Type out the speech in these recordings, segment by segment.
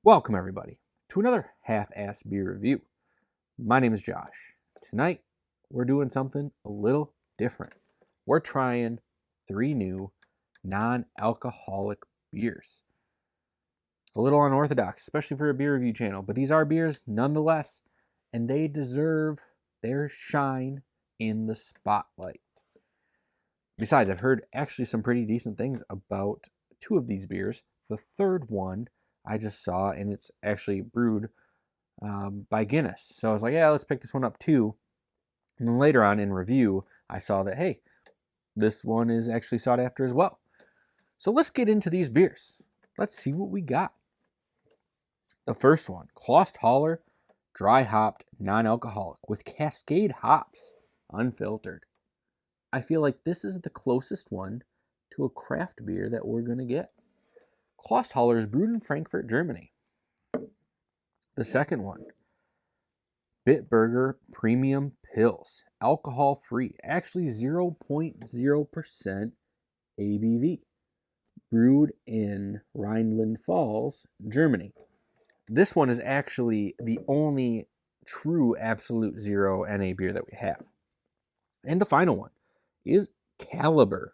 Welcome, everybody, to another half-ass beer review. My name is Josh. Tonight, we're doing something a little different. We're trying 3 new non-alcoholic beers. A little unorthodox, especially for a beer review channel, but these are beers nonetheless, and they deserve their shine in the spotlight. Besides, I've heard actually some pretty decent things about 2 of these beers. The third one I just saw, and it's actually brewed by Guinness. So I was like, yeah, let's pick this one up too. And then later on in review, I saw that, hey, this one is actually sought after as well. So let's get into these beers. Let's see what we got. The first one, Klost Holler Dry Hopped Non-Alcoholic with Cascade hops, unfiltered. I feel like this is the closest one to a craft beer that we're going to get. Klost Holler is brewed in Frankfurt, Germany. The second one, Bitburger Premium Pils, alcohol-free, actually 0.0% ABV, brewed in Rhineland-Pfalz, Germany. This one is actually the only true absolute zero NA beer that we have. And the final one is Caliber,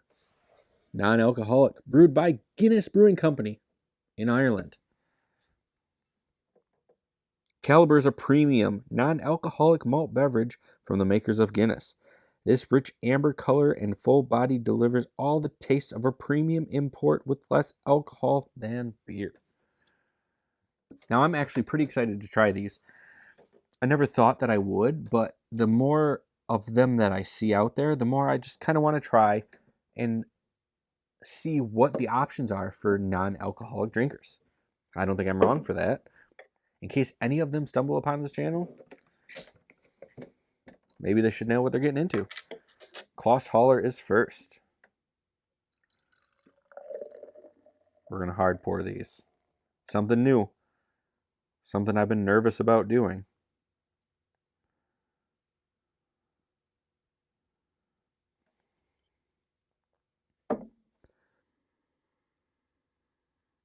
non-alcoholic, brewed by Guinness Brewing Company in Ireland. Caliber is a premium, non-alcoholic malt beverage from the makers of Guinness. This rich amber color and full body delivers all the tastes of a premium import with less alcohol than beer. Now, I'm actually pretty excited to try these. I never thought that I would, but the more of them that I see out there, the more I just kind of want to try and see what the options are for non-alcoholic drinkers. I don't think I'm wrong for that. In case any of them stumble upon this channel, maybe they should know what they're getting into. Klost Holler is first. We're going to hard pour these. Something new. Something I've been nervous about doing.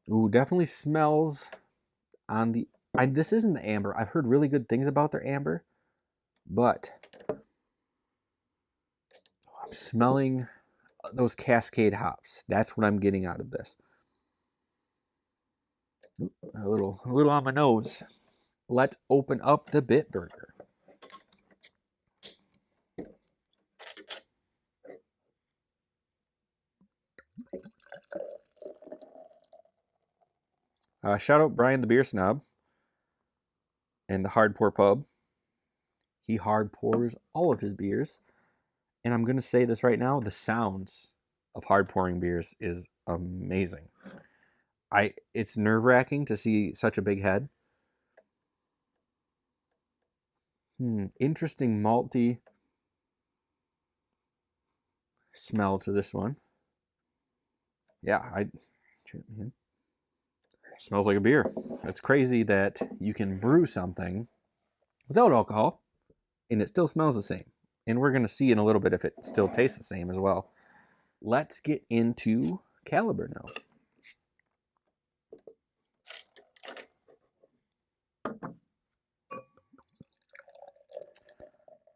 Ooh, definitely smells on the... this isn't the amber. I've heard really good things about their amber, but I'm smelling those Cascade hops. That's what I'm getting out of this. Ooh, a little on my nose. Let's open up the Bitburger. Shout out Brian the Beer Snob and the Hard Pour Pub. He hard pours all of his beers. And I'm going to say this right now, the sounds of hard pouring beers is amazing. It's nerve-wracking to see such a big head. Interesting malty smell to this one. Yeah, it smells like a beer. It's crazy that you can brew something without alcohol and it still smells the same. And we're going to see in a little bit if it still tastes the same as well. Let's get into Caliber now.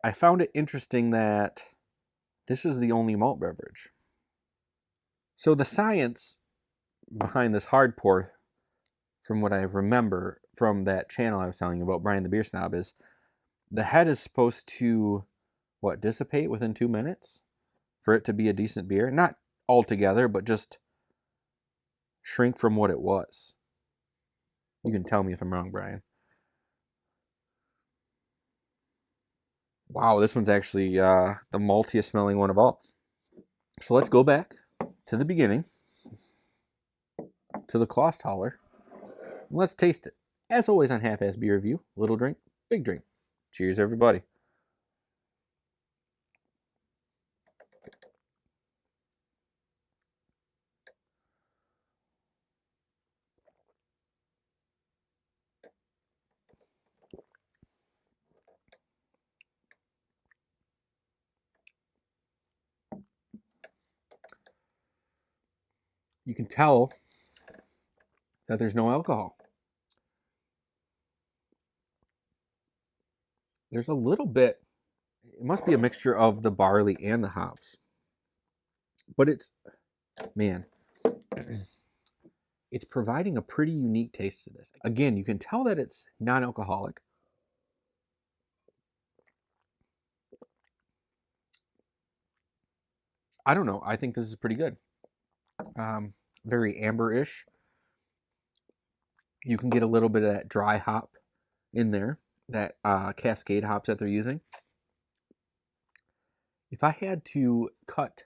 I found it interesting that this is the only malt beverage. So the science behind this hard pour, from what I remember from that channel I was telling you about, Brian the Beer Snob, is the head is supposed to, dissipate within 2 minutes for it to be a decent beer. Not altogether, but just shrink from what it was. You can tell me if I'm wrong, Brian. Wow, this one's actually the maltiest smelling one of all. So let's go back to the beginning, to the Klost Holler. Let's taste it. As always on Half-Ass Beer Review, little drink, big drink. Cheers, everybody. You can tell that there's no alcohol. There's a little bit, it must be a mixture of the barley and the hops. But it's, man, it's providing a pretty unique taste to this. Again, you can tell that it's non-alcoholic. I don't know. I think this is pretty good. Very amber-ish. You can get a little bit of that dry hop in there, that Cascade hops that they're using. If I had to cut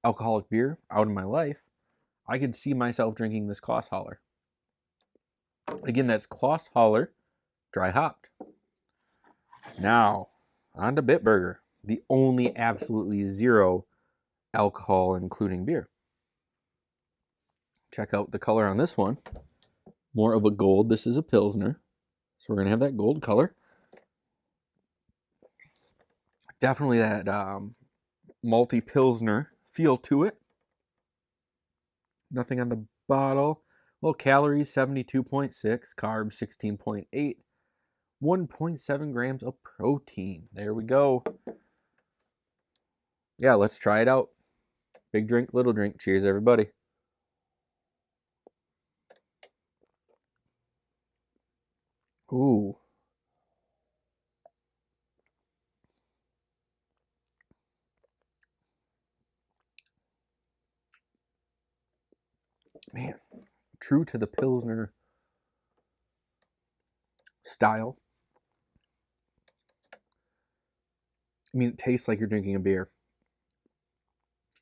alcoholic beer out of my life, I could see myself drinking this Kloss Holler. Again, that's Kloss Holler dry hopped. Now, on to Bitburger, the only absolutely zero alcohol including beer. Check out the color on this one. More of a gold. This is a Pilsner. So we're going to have that gold color. Definitely that malty Pilsner feel to it. Nothing on the bottle. Well, calories 72.6, carbs 16.8, 1.7 grams of protein. There we go. Yeah, let's try it out. Big drink, little drink. Cheers, everybody. Ooh. Man, true to the Pilsner style. I mean, it tastes like you're drinking a beer.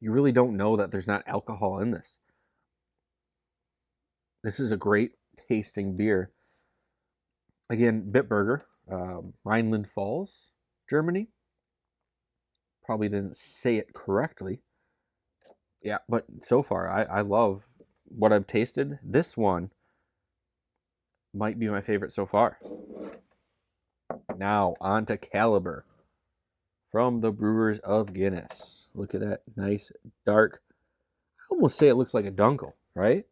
You really don't know that there's not alcohol in this. This is a great tasting beer. Again, Bitburger, Rhineland Falls, Germany. Probably didn't say it correctly. Yeah, but so far, I love what I've tasted. This one might be my favorite so far. Now, on to Caliber from the Brewers of Guinness. Look at that nice, dark, I almost say it looks like a Dunkel, right?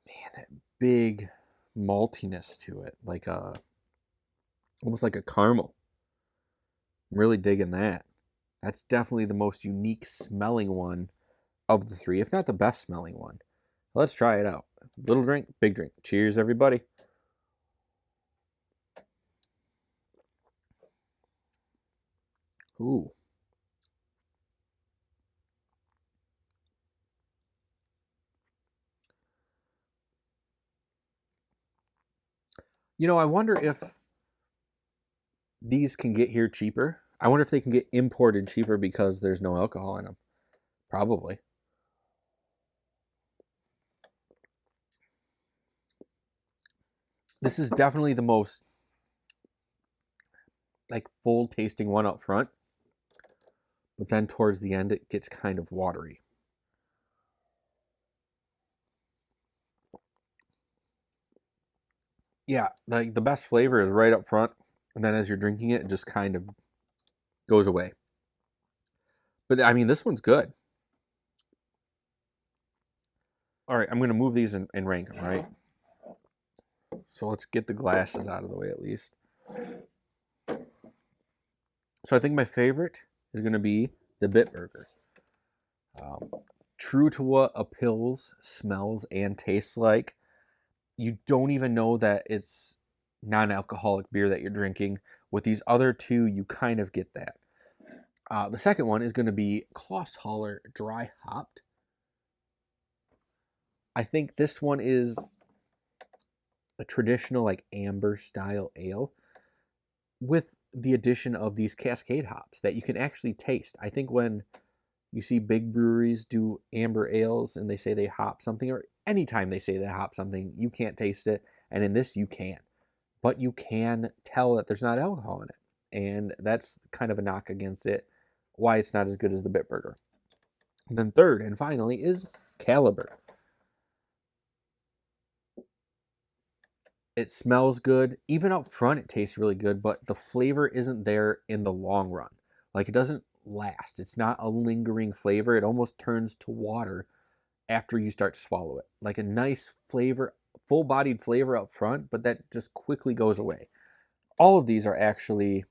Man, that big maltiness to it, like almost like a caramel. I'm really digging that. That's definitely the most unique smelling one of the three, if not the best smelling one. Let's try it out. Little drink, big drink. Cheers, everybody. Ooh. You know, I wonder if these can get here cheaper. I wonder if they can get imported cheaper because there's no alcohol in them. Probably. This is definitely the most like full tasting one up front. But then towards the end, it gets kind of watery. Yeah, like the best flavor is right up front. And then as you're drinking it, it just kind of goes away. But I mean, this one's good. All right, I'm going to move these and rank them, right? So let's get the glasses out of the way at least. So I think my favorite is going to be the Bitburger. True to what a Pils smells and tastes like. You don't even know that it's non-alcoholic beer that you're drinking. With these other two, you kind of get that. The second one is going to be Kloss Holler Dry Hopped. I think this one is a traditional like amber style ale with the addition of these Cascade hops that you can actually taste. I think when you see big breweries do amber ales and they say they hop something, or anytime they say they hop something, you can't taste it. And in this, you can. But you can tell that there's not alcohol in it. And that's kind of a knock against it, why it's not as good as the Bitburger. And then third and finally is Caliber. It smells good. Even up front, it tastes really good, but the flavor isn't there in the long run. Like, it doesn't last. It's not a lingering flavor. It almost turns to water after you start to swallow it. Like a nice flavor, full-bodied flavor up front, but that just quickly goes away. All of these are actually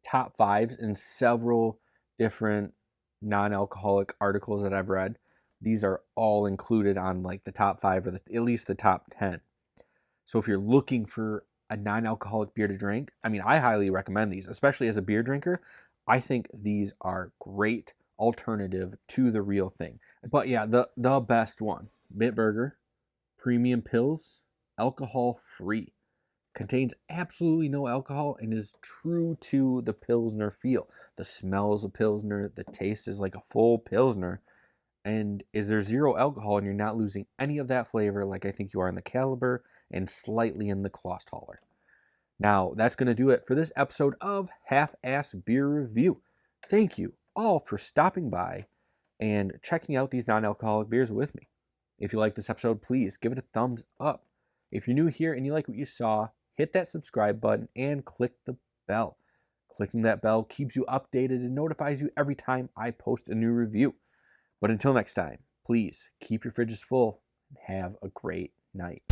top fives in several different non-alcoholic articles that I've read. These are all included on like the top five or at least the top 10. So if you're looking for a non-alcoholic beer to drink, I mean, I highly recommend these, especially as a beer drinker. I think these are great alternative to the real thing. But yeah, the best one, Bitburger Premium Pills, alcohol free. Contains absolutely no alcohol and is true to the Pilsner feel. The smell is a Pilsner, the taste is like a full Pilsner, and is there zero alcohol and you're not losing any of that flavor like I think you are in the Caliber and slightly in the Klosterhaller. Now, that's going to do it for this episode of Half-Assed Beer Review. Thank you all for stopping by and checking out these non-alcoholic beers with me. If you like this episode, please give it a thumbs up. If you're new here and you like what you saw, hit that subscribe button and click the bell. Clicking that bell keeps you updated and notifies you every time I post a new review. But until next time, please keep your fridges full and have a great night.